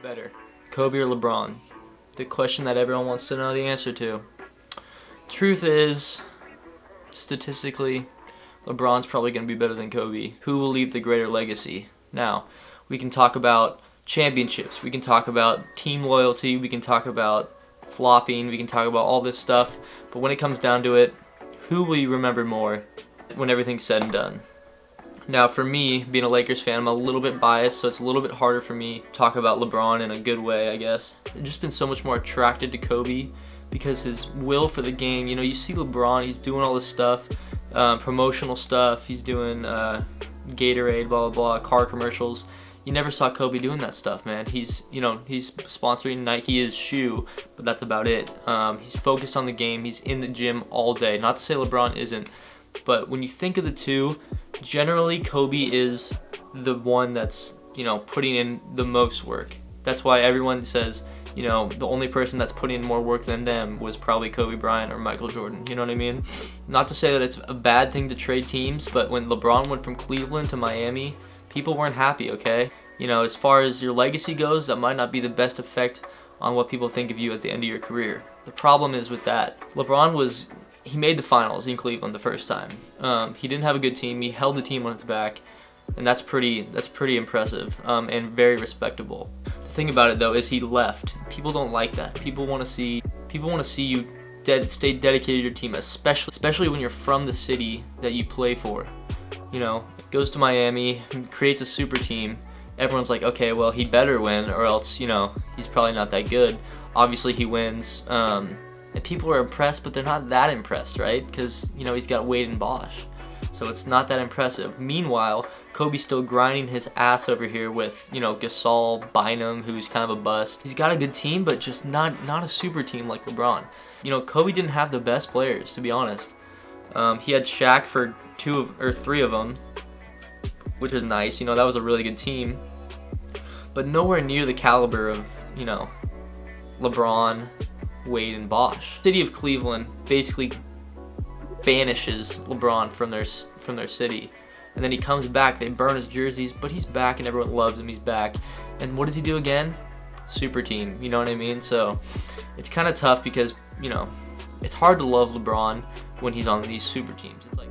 better, Kobe or LeBron? The question that everyone wants to know the answer to. Truth is, statistically, LeBron's probably going to be better than Kobe. Who will leave the greater legacy? Now, we can talk about championships, we can talk about team loyalty, we can talk about flopping, we can talk about all this stuff, but when it comes down to it, who will you remember more when everything's said and done? Now, for me, being a Lakers fan, I'm a little bit biased, so it's a little bit harder for me to talk about LeBron in a good way, I guess. I've just been so much more attracted to Kobe because his will for the game. You know, you see LeBron, he's doing all this stuff, promotional stuff, he's doing Gatorade, blah, blah, blah, car commercials. You never saw Kobe doing that stuff, man. He's sponsoring Nike's shoe, but that's about it. He's focused on the game, he's in the gym all day. Not to say LeBron isn't, but when you think of the two, generally Kobe is the one that's, putting in the most work. That's why everyone says, the only person that's putting in more work than them was probably Kobe Bryant or Michael Jordan. You know what I mean? Not to say that it's a bad thing to trade teams, but when LeBron went from Cleveland to Miami, people weren't happy, okay? As far as your legacy goes, that might not be the best effect on what people think of you at the end of your career. The problem is with that, LeBron he made the finals in Cleveland the first time. He didn't have a good team. He held the team on its back, and that's pretty impressive and very respectable. The thing about it though is he left. People don't like that. People want to see you stay dedicated to your team, especially when you're from the city that you play for. Goes to Miami, creates a super team. Everyone's like, okay, well, he better win, or else he's probably not that good. Obviously, he wins. And people are impressed, but they're not that impressed, right? Because, he's got Wade and Bosh. So it's not that impressive. Meanwhile, Kobe's still grinding his ass over here with, Gasol, Bynum, who's kind of a bust. He's got a good team, but just not a super team like LeBron. Kobe didn't have the best players, to be honest. He had Shaq for 2 or 3 of them, which was nice. That was a really good team. But nowhere near the caliber of, LeBron, Wade, and Bosh. The city of Cleveland basically banishes LeBron from their city, and then he comes back. They burn his jerseys, but he's back, and everyone loves him. He's back, and what does he do again? Super team. You know what I mean? So it's kind of tough because it's hard to love LeBron when he's on these super teams. It's like